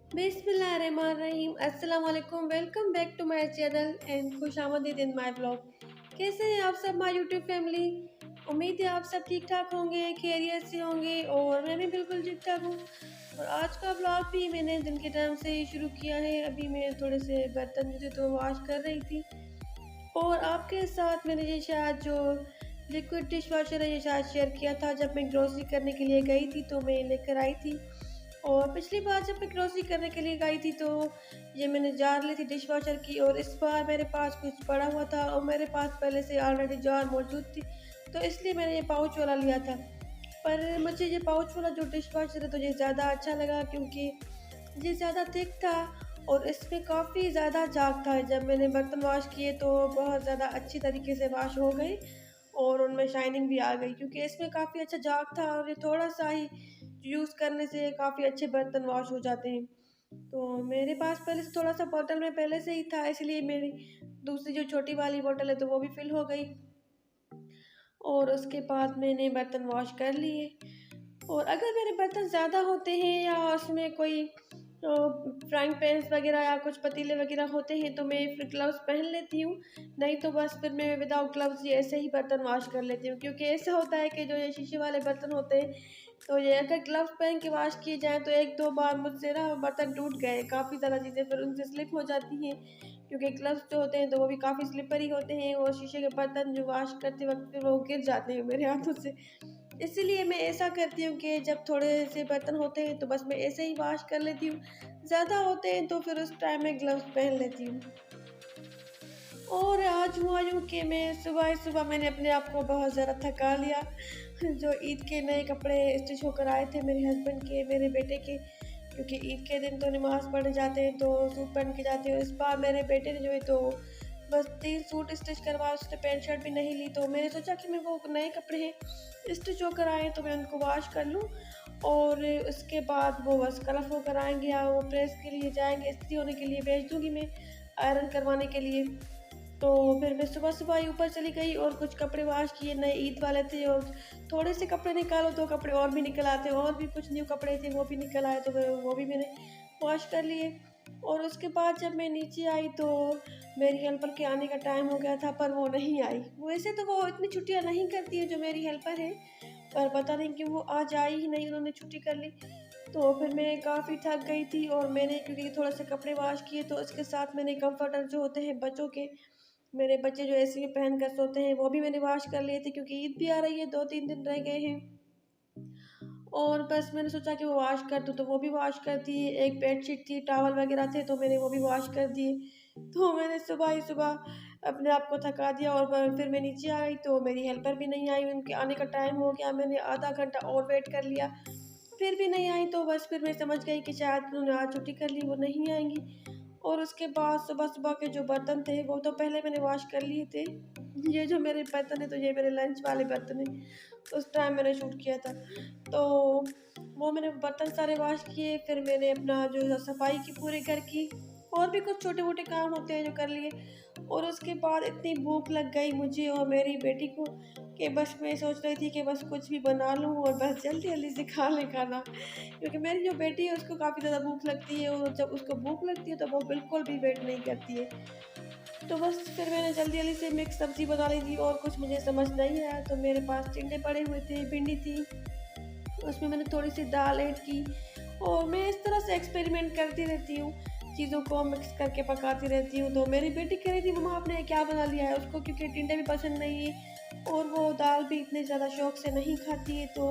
बिस्मिल्लाहिर्रहमानिर्रहीम अस्सलाम वालेकुम welcome back to my channel and खुश आमदीद इन माय ब्लॉग। कैसे हैं आप सब माय यूट्यूब फैमिली। उम्मीद है आप सब ठीक ठाक होंगे, खैरियत से होंगे और मैं भी बिल्कुल ठीक ठाक हूँ। और आज का ब्लॉग भी मैंने दिन के टाइम से ही शुरू किया है। अभी मैं थोड़े से बर्तन जो थे तो वॉश कर रही थी और आपके साथ मैंने ये शायद जो लिक्विड डिश वॉशर है ये शायद शेयर किया था। जब मैं ग्रोसरी करने के लिए गई थी तो मैं लेकर आई थी। और पिछली बार जब मैं ग्रोसरी करने के लिए गई थी तो ये मैंने जार ली थी डिश वॉशर की, और इस बार मेरे पास कुछ पड़ा हुआ था और मेरे पास पहले से ऑलरेडी जार मौजूद थी, तो इसलिए मैंने ये पाउच वाला लिया था। पर मुझे ये पाउच वाला जो डिश वॉशर है तो ये ज़्यादा अच्छा लगा, क्योंकि ये ज़्यादा थिक था और इसमें काफ़ी ज़्यादा झाग था। जब मैंने बर्तन वॉश किए तो बहुत ज़्यादा अच्छी तरीके से वॉश हो गए और उनमें शाइनिंग भी आ गई, क्योंकि इसमें काफ़ी अच्छा झाग था और ये थोड़ा सा ही यूज़ करने से काफ़ी अच्छे बर्तन वॉश हो जाते हैं। तो मेरे पास पहले से थोड़ा सा बोतल में पहले से ही था, इसलिए मेरी दूसरी जो छोटी वाली बोतल है तो वो भी फिल हो गई और उसके बाद मैंने बर्तन वॉश कर लिए। और अगर मेरे बर्तन ज़्यादा होते हैं या उसमें कोई फ्राइंग पैन्स वगैरह या कुछ पतीले वगैरह होते हैं तो मैं फिर ग्लव्स पहन लेती हूँ। नहीं तो बस फिर मैं विदाउट ग्लव्स ये ऐसे ही बर्तन वॉश कर लेती हूँ, क्योंकि ऐसा होता है कि जो ये शीशे वाले बर्तन होते हैं तो ये अगर ग्लव्स पहन के वॉश किए जाएँ तो एक दो बार मुझसे ना बर्तन टूट गए। काफ़ी ज़्यादा चीज़ें फिर उनसे स्लिप हो जाती हैं, क्योंकि ग्लव्स जो होते हैं तो वो भी काफ़ी स्लिपरी होते हैं और शीशे के बर्तन जो वॉश करते वक्त फिर वो गिर जाते हैं मेरे हाथों से। इसीलिए मैं ऐसा करती हूँ कि जब थोड़े से बर्तन होते हैं तो बस मैं ऐसे ही वॉश कर लेती हूँ। ज़्यादा होते हैं तो फिर उस टाइम मैं ग्लव्स पहन लेती हूँ। और आज हुआ यूँ कि मैं सुबह ही सुबह मैंने अपने आप को बहुत ज़्यादा थका लिया। जो ईद के नए कपड़े स्टिच होकर आए थे मेरे हस्बैंड के, मेरे बेटे के, क्योंकि ईद के दिन तो नमाज़ पढ़ने जाते हैं तो सूट पहन के जाते हैं। इस बार मेरे बेटे ने जो है तो बस 3 सूट स्टिच करवाए, उसने पैंट शर्ट भी नहीं ली। तो मैंने सोचा कि मैं वो नए कपड़े हैं स्टिच होकर आए तो मैं उनको वॉश कर लूँ और उसके बाद वो बस कलर होकर आएँगे या वो प्रेस के लिए जाएँगे, इस्त्री होने के लिए भेज दूँगी मैं आयरन करवाने के लिए। तो फिर मैं सुबह-सुबह ही ऊपर चली गई और कुछ कपड़े वॉश किए, नए ईद वाले थे और थोड़े से कपड़े निकालो तो कपड़े और भी निकल आते, और भी कुछ न्यू कपड़े थे वो भी निकल आए तो वो भी मैंने वॉश कर लिए। और उसके बाद जब मैं नीचे आई तो मेरी हेल्पर के आने का टाइम हो गया था, पर वो नहीं आई। वैसे तो वो इतनी छुट्टियाँ नहीं करती है जो मेरी हेल्पर है, पर पता नहीं क्यों वो आज आई ही नहीं, उन्होंने छुट्टी कर ली। तो फिर मैं काफ़ी थक गई थी और मैंने क्योंकि थोड़े से कपड़े वॉश किए तो उसके साथ मैंने कम्फर्टर जो होते हैं बच्चों के, मेरे बच्चे जो एसी में पहन कर सोते हैं वो भी मैंने वॉश कर लिए थे, क्योंकि ईद भी आ रही है, 2-3 दिन रह गए हैं। और बस मैंने सोचा कि वो वॉश कर दूँ तो वो भी वॉश कर दिए। एक बेडशीट थी, टॉवल वगैरह थे तो मैंने वो भी वॉश कर दिए। तो मैंने सुबह ही सुबह अपने आप को थका दिया और फिर मैं नीचे आई तो मेरी हेल्पर भी नहीं आई, उनके आने का टाइम हो गया। मैंने आधा घंटा और वेट कर लिया, फिर भी नहीं आई, तो बस फिर मैं समझ गई कि शायद उन्होंने आज छुट्टी कर ली, वो नहीं आएँगी। और उसके बाद सुबह-सुबह के जो बर्तन थे वो तो पहले मैंने वॉश कर लिए थे। ये जो मेरे बर्तन हैं तो ये मेरे लंच वाले बर्तन हैं, उस टाइम मैंने शूट किया था। तो वो मैंने बर्तन सारे वॉश किए, फिर मैंने अपना जो सफाई की पूरे घर की, और भी कुछ छोटे-मोटे काम होते हैं जो कर लिए। और उसके बाद इतनी भूख लग गई मुझे और मेरी बेटी को कि बस मैं सोच रही थी कि बस कुछ भी बना लूँ और बस जल्दी-जल्दी से खा लें खाना। क्योंकि मेरी जो बेटी है उसको काफ़ी ज़्यादा भूख लगती है और जब उसको भूख लगती है तो वो बिल्कुल भी वेट नहीं करती है। तो बस फिर मैंने जल्दी-जल्दी से मिक्स सब्ज़ी बना ली थी और कुछ मुझे समझ नहीं आया, तो मेरे पास टिंडे पड़े हुए थे, भिंडी थी, उसमें मैंने थोड़ी-सी दाल ऐड की और मैं इस तरह से एक्सपेरिमेंट करती रहती हूँ, चीज़ों को मिक्स करके पकाती रहती हूँ। तो मेरी बेटी कह रही थी, मम्मा आपने क्या बना लिया है? उसको क्योंकि टिंडे भी पसंद नहीं है और वो दाल भी इतने ज़्यादा शौक से नहीं खाती है। तो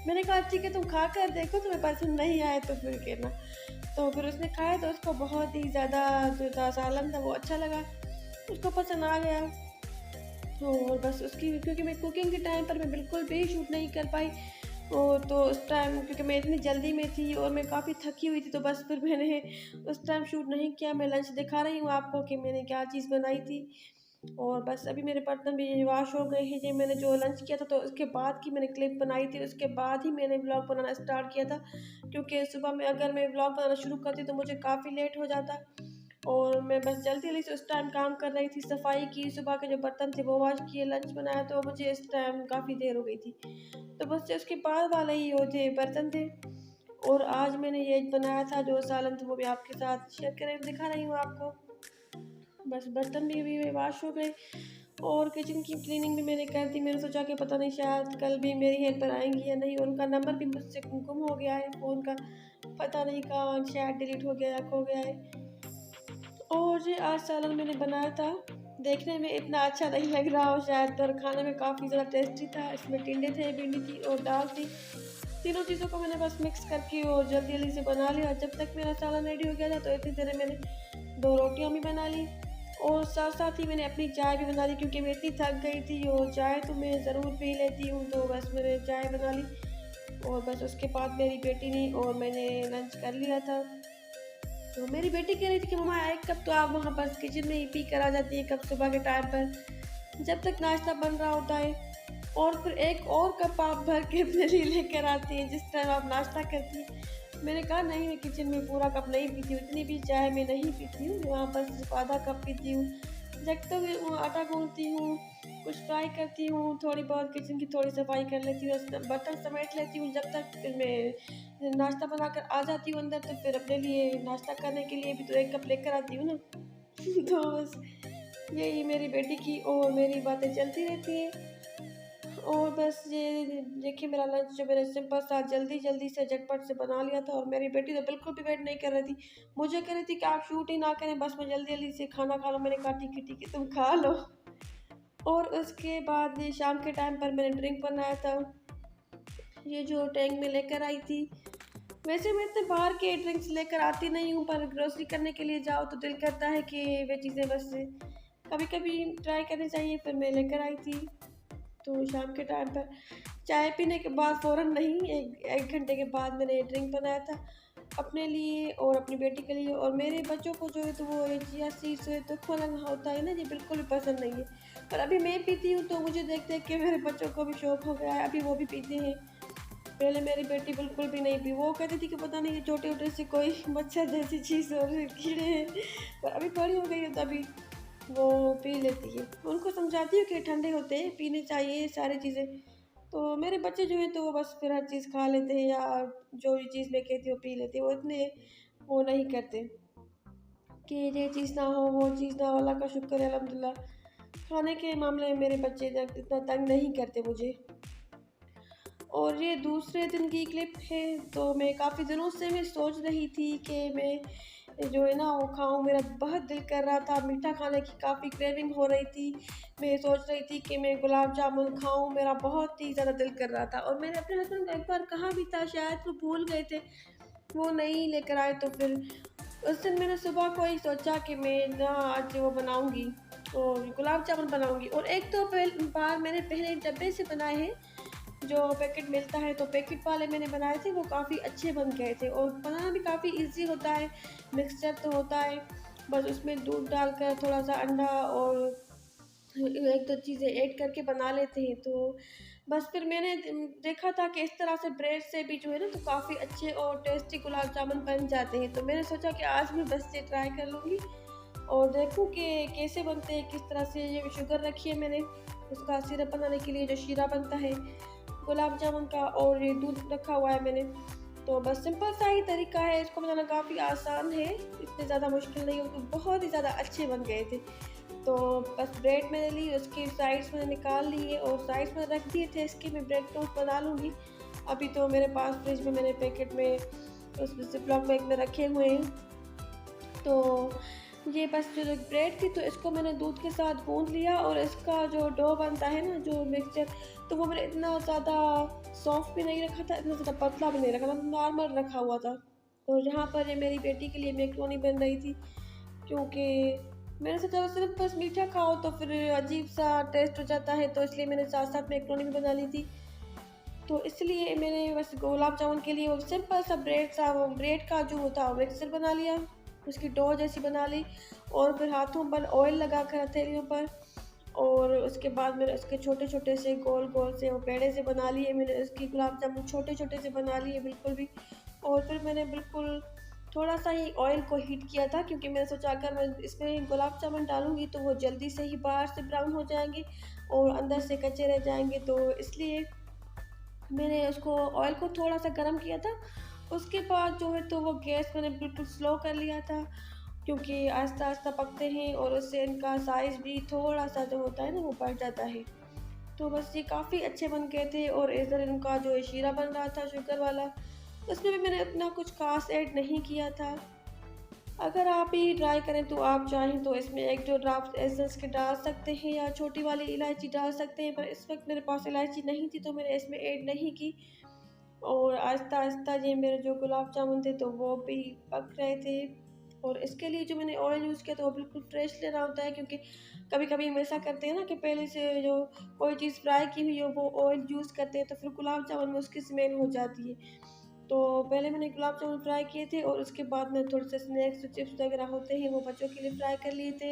मैंने कहा ठीक है तुम खा कर देखो, तुम्हें पसंद नहीं आए तो फिर कहना। तो फिर उसने खाया तो उसको बहुत ही ज़्यादा जो था सालन था वो अच्छा लगा, उसको पसंद आ गया। तो बस उसकी क्योंकि मैं कुकिंग के टाइम पर मैं बिल्कुल भी शूट नहीं कर पाई। तो उस टाइम क्योंकि मैं इतनी जल्दी में थी और मैं काफ़ी थकी हुई थी तो बस फिर मैंने उस टाइम शूट नहीं किया। मैं लंच दिखा रही हूँ आपको कि मैंने क्या चीज़ बनाई थी। और बस अभी मेरे बर्तन भी वॉश हो गए हैं। ये मैंने जो लंच किया था तो उसके बाद की मैंने क्लिप बनाई थी, उसके बाद ही मैंने व्लॉग बनाना स्टार्ट किया था, क्योंकि सुबह में अगर मैं व्लॉग बनाना शुरू करती तो मुझे काफ़ी लेट हो जाता। और मैं बस जल्दी-जल्दी से उस टाइम काम कर रही थी, सफाई की, सुबह के जो बर्तन थे वो वॉश किए, लंच बनाया, तो मुझे इस टाइम काफ़ी देर हो गई थी। तो बस उसके बाद वाले ही वो थे बर्तन थे। और आज मैंने ये बनाया था जो सालन, तो वो भी आपके साथ शेयर करें दिखा रही हूँ आपको। बस बर्तन भी वॉश हो गए और किचन की क्लीनिंग भी मैंने कर दी। मैंने सोचा कि पता नहीं शायद कल भी मेरी हेल्पर आएंगी या नहीं। उनका नंबर भी मुझसे गुम हो गया है फ़ोन का, पता नहीं कहाँ, शायद डिलीट हो गया या खो गया है। और ये आज सालन मैंने बनाया था, देखने में इतना अच्छा नहीं लग रहा हो शायद, पर खाने में काफ़ी ज़्यादा टेस्टी था। इसमें टिंडे थे, भिंडी थी और दाल थी। तीनों चीज़ों को मैंने बस मिक्स करके और जल्दी जल्दी से बना लिया। जब तक मेरा सालन रेडी हो गया था तो इतनी देर में मैंने 2 रोटियां भी बना ली और साथ साथ ही मैंने अपनी चाय भी बना ली, क्योंकि मैं इतनी थक गई थी और चाय तो मैं ज़रूर पी लेती हूँ। तो बस मैंने चाय बना ली और बस उसके बाद मेरी बेटी ने और मैंने लंच कर लिया था। तो मेरी बेटी कह रही थी कि मम्मा एक कप तो आप वहाँ पर किचन में ही पी कर आ जाती है, कब सुबह के टाइम पर जब तक नाश्ता बन रहा होता है, और फिर एक और कप आप भर के अपने लिए लेकर आती हैं जिस टाइम आप नाश्ता करती हैं। मैंने कहा नहीं, मैं किचन में पूरा कप नहीं पीती हूँ, इतनी भी चाय मैं नहीं पीती हूँ, वहाँ पर सिर्फ आधा कप पीती हूँ। जब तक मैं आटा गूंथती हूँ, कुछ फ्राई करती हूँ, थोड़ी बहुत किचन की थोड़ी सफाई कर लेती हूँ, बर्तन समेट लेती हूँ, जब तक फिर मैं नाश्ता बनाकर आ जाती हूँ अंदर, तो फिर अपने लिए नाश्ता करने के लिए भी तो एक कप लेकर आती हूँ ना। तो बस यही मेरी बेटी की और मेरी बातें चलती रहती हैं। और बस ये देखिए मेरा लंच जो मैंने सिंपल सा जल्दी जल्दी से झटपट से बना लिया था, और मेरी बेटी तो बिल्कुल भी वेट नहीं कर रही थी। मुझे कह रही थी कि आप शूट ही ना करें, बस मैं जल्दी जल्दी से खाना खा लो। मैंने कहा ठीक है तुम खा लो। और उसके बाद ये शाम के टाइम पर मैंने ड्रिंक बनाया था, ये जो टैंक में लेकर आई थी। वैसे मैं इतने बाहर के ड्रिंक्स लेकर आती नहीं हूँ, पर ग्रोसरी करने के लिए जाओ तो दिल करता है कि वे चीज़ें बस कभी कभी ट्राई करनी चाहिए। फिर मैं लेकर आई थी। तो शाम के टाइम पर चाय पीने के बाद फ़ौरन नहीं, एक घंटे के बाद मैंने ड्रिंक बनाया था अपने लिए और अपनी बेटी के लिए। और मेरे बच्चों को जो है तो वो ये चिया सीड्स है तो खोलना होता है ना, ये बिल्कुल भी पसंद नहीं है। पर अभी मैं पीती हूँ तो मुझे देख देख के मेरे बच्चों को भी शौक हो गया है, अभी वो भी पीते हैं। पहले मेरी बेटी बिल्कुल भी नहीं पी, वो कहती थी कि पता नहीं ये छोटे छोटे से कोई मच्छर जैसी चीज़ और कीड़े हैं। पर अभी बड़ी हो गई है तो अभी वो पी लेती है। उनको समझाती हूँ कि ठंडे होते हैं, पीने चाहिए ये सारी चीज़ें। तो मेरे बच्चे जो हैं तो वो बस फिर हर चीज़ खा लेते हैं, या जो भी चीज़ मैं कहती हूँ पी लेते हैं। वो इतने वो नहीं करते कि ये चीज़ ना हो, वो चीज़ ना हो। अल्लाह का शुक्र है अल्हम्दुलिल्लाह, खाने के मामले में मेरे बच्चे इतना तंग नहीं करते मुझे। और ये दूसरे दिन की क्लिप है। तो मैं काफ़ी दिनों से मैं सोच रही थी कि मैं जो है ना वो खाऊं, मेरा बहुत दिल कर रहा था, मीठा खाने की काफ़ी क्रेविंग हो रही थी। मैं सोच रही थी कि मैं गुलाब जामुन खाऊं, मेरा बहुत ही ज़्यादा दिल कर रहा था। और मैंने अपने हस्बैंड को एक बार कहा भी था, शायद वो भूल गए थे, वो नहीं लेकर आए। तो फिर उस दिन मैंने सुबह को ही सोचा कि मैं ना आज वो बनाऊंगी और गुलाब जामुन बनाऊंगी। और एक तो बार मैंने पहले डब्बे से बनाए हैं, जो पैकेट मिलता है, तो पैकेट वाले मैंने बनाए थे, वो काफ़ी अच्छे बन गए थे और बनाना भी काफ़ी इजी होता है। मिक्सचर तो होता है, बस उसमें दूध डालकर थोड़ा सा अंडा और एक दो चीज़ें ऐड करके बना लेते हैं। तो बस फिर मैंने देखा था कि इस तरह से ब्रेड से भी जो है ना तो काफ़ी अच्छे और टेस्टी गुलाब जामुन बन जाते हैं। तो मैंने सोचा कि आज मैं बस ये ट्राई कर लूँगी और देखूँ कि कैसे बनते हैं, किस तरह से। ये शुगर रखी है मैंने उसका सिरप बनाने के लिए, जो शीरा बनता है गुलाब जामुन का, और ये दूध रखा हुआ है मैंने। तो बस सिंपल सा ही तरीका है, इसको बनाना काफ़ी आसान है, इतने ज़्यादा मुश्किल नहीं है। तो बहुत ही ज़्यादा अच्छे बन गए थे। तो बस ब्रेड मैंने ली, उसकी साइड्स मैंने निकाल लिए और साइड्स में रख दिए थे। इसके मैं ब्रेड टोस्ट बना लूँगी। अभी तो मेरे पास फ्रिज में मैंने पैकेट में उस जिपलॉक बैग में रखे हुए हैं। तो ये बस जो ब्रेड थी तो इसको मैंने दूध के साथ गूंद लिया, और इसका जो डो बनता है ना, जो मिक्सचर, तो वो मैंने इतना ज़्यादा सॉफ्ट भी नहीं रखा था, इतना ज़्यादा पतला भी नहीं रखा था, नॉर्मल रखा हुआ था। और यहाँ पर ये मेरी बेटी के लिए मैक्रोनी बन रही थी, क्योंकि मैंने सोचा सिर्फ बस मीठा खाओ तो फिर अजीब सा टेस्ट हो जाता है, तो इसलिए मैंने साथ साथ मैक्रोनी भी बना ली थी। तो इसलिए मैंने बस गुलाब जामुन के लिए वो सिंपल सा ब्रेड का जो होता है मिक्सचर बना लिया, उसकी डो जैसी बना ली, और फिर हाथों पर ऑयल लगा कर हथेलियों पर, और उसके बाद मैंने उसके छोटे छोटे से गोल गोल से वो पेड़े से बना लिए। मैंने उसकी गुलाब जामुन छोटे छोटे से बना लिए बिल्कुल भी। और फिर मैंने बिल्कुल थोड़ा सा ही ऑयल को हीट किया था, क्योंकि मैंने सोचा अगर मैं इसमें गुलाब जामुन डालूंगी तो वो जल्दी से ही बाहर से ब्राउन हो जाएंगे और अंदर से कच्चे रह जाएंगे। तो इसलिए मैंने उसको ऑयल को थोड़ा सा गर्म किया था उसके बाद जो है तो वो गैस मैंने बिल्कुल स्लो कर लिया था, क्योंकि आहिस्ता आहिस्ता पकते हैं और उससे इनका साइज़ भी थोड़ा-सा जो होता है ना वो बढ़ जाता है। तो बस ये काफ़ी अच्छे बन गए थे और इधर इनका जो है शीरा बन रहा था शुगर वाला, उसमें भी मैंने इतना कुछ ख़ास ऐड नहीं किया था। अगर आप ही ट्राई करें तो आप चाहें तो इसमें 1-2 ड्राप्स एसेंस के डाल सकते हैं या छोटी वाली इलायची डाल सकते हैं, पर इस वक़्त मेरे पास इलायची नहीं थी तो मैंने इसमें ऐड नहीं की। और आहिस्ता-आहिस्ता ये मेरे जो गुलाब जामुन थे तो वो भी पक रहे थे। और इसके लिए जो मैंने ऑयल यूज़ किया तो वो बिल्कुल फ्रेश लेना होता है, क्योंकि कभी-कभी हम ऐसा करते हैं ना कि पहले से जो कोई चीज़ फ्राई की हुई हो वो ऑयल यूज़ करते हैं तो फिर गुलाब जामुन में उसकी स्मेल हो जाती है। तो पहले मैंने गुलाब जामुन फ्राई किए थे और उसके बाद में थोड़े से स्नैक्स जो चिप्स वगैरह होते हैं वो बच्चों के लिए फ्राई कर लिए थे।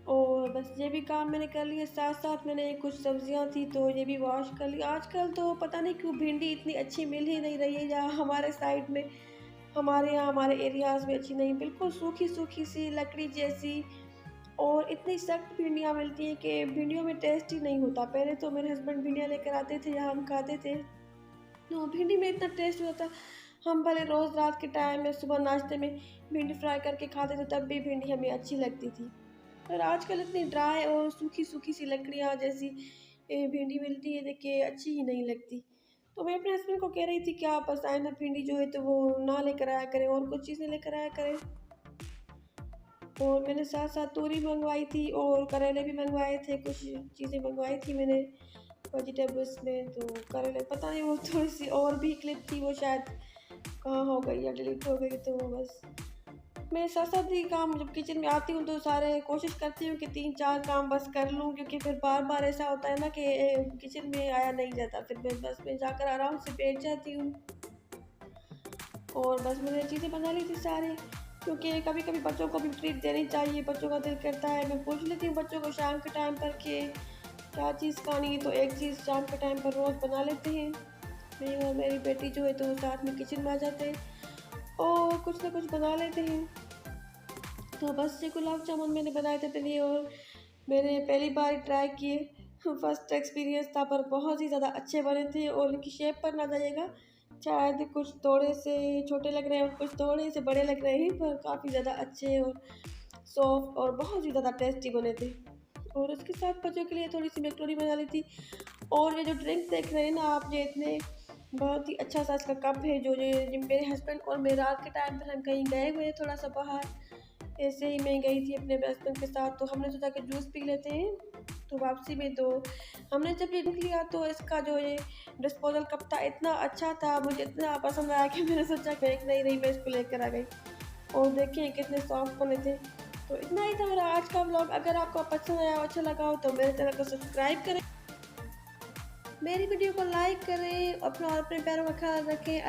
और बस ये भी काम मैंने कर लिए, साथ-साथ मैंने कुछ सब्जियां थी तो ये भी वॉश कर ली। आजकल तो पता नहीं क्यों भिंडी इतनी अच्छी मिल ही नहीं रही है, या हमारे साइड में, हमारे यहाँ हमारे एरियाज़ में अच्छी नहीं, बिल्कुल सूखी-सूखी सी लकड़ी जैसी और इतनी सख्त भिंडियाँ मिलती हैं कि भिंडियों में टेस्ट ही नहीं होता। पहले तो मेरे हस्बैंड भिंडियाँ लेकर आते थे या हम खाते थे, तो भिंडी में इतना टेस्ट होता था। हम भले रोज़ रात के टाइम में सुबह नाश्ते में भिंडी फ्राई करके खाते थे तब भी भिंडी हमें अच्छी लगती थी। पर आजकल इतनी ड्राई और सूखी-सूखी सी लकड़ियाँ जैसी भिंडी मिलती है, देखिए अच्छी ही नहीं लगती। तो मैं अपने हस्बैंड को कह रही थी कि आप बस आइंदा भिंडी जो है तो वो ना लेकर आया करें और कुछ चीज़ें लेकर आया करें। और मैंने साथ-साथ तोरी मँगवाई थी और करेले भी मँगवाए थे, कुछ चीज़ें मँगवाई थी मैंने वेजिटेबल्स में। तो करेले पता नहीं वो थोड़ी-सी और भी क्लिप थी, वो शायद कहाँ हो गई या डिलीट हो गई, तो बस मैं साथ-साथ ही काम जब किचन में आती हूँ तो सारे कोशिश करती हूँ कि 3-4 काम बस कर लूँ, क्योंकि फिर बार-बार ऐसा होता है ना कि किचन में आया नहीं जाता, फिर मैं बस में जाकर आराम से बैठ जाती हूँ। और बस मैंने चीज़ें बना ली थी सारी, क्योंकि कभी-कभी बच्चों को भी ट्रीट देनी चाहिए, बच्चों का दिल करता है। मैं पूछ लेती हूँ बच्चों को शाम के टाइम पर कि क्या चीज़ खानी है, तो एक चीज़ शाम के टाइम पर रोज़ बना लेते हैं। मैं और मेरी बेटी जो है तो साथ में किचन में आ जाते हैं और कुछ ना कुछ बना लेते हैं। तो बस ये गुलाब जामुन मैंने बनाए थे अपने लिए और मैंने पहली बार ट्राई किए। फर्स्ट एक्सपीरियंस था, पर बहुत ही ज़्यादा अच्छे बने थे और उनकी शेप पर ना जाइएगा, शायद कुछ थोड़े से छोटे लग रहे हैं और कुछ थोड़े से बड़े लग रहे हैं, पर काफ़ी ज़्यादा अच्छे और सॉफ्ट और बहुत ही ज़्यादा टेस्टी बने थे। और उसके साथ बच्चों के लिए थोड़ी सी मैक्रोनी बना ली थी। और ये जो ड्रिंक देख रहे हैं ना आप, ये इतने बहुत ही अच्छा सा इसका कप है, जो ये मेरे हस्बैंड और मैं रात के टाइम पर हम कहीं गए हुए हैं थोड़ा सा बाहर, ऐसे ही मैं गई थी अपने हस्बैंड के साथ, तो हमने सोचा कि जूस पी लेते हैं। तो वापसी में तो हमने जब ये ड्रिंक लिया तो इसका जो ये डिस्पोजल कप था इतना अच्छा था, मुझे इतना पसंद आया कि मैंने सोचा कि एक नहीं मैं इसको लेकर आ गई। और देखिए कितने सॉफ्ट बने थे। तो इतना ही था मेरा आज का व्लॉग। अगर आपको पसंद आया, अच्छा लगा हो तो मेरे चैनल को सब्सक्राइब करें, मेरी वीडियो को लाइक करें, अपना और अपने पैरों का ख्याल रखें।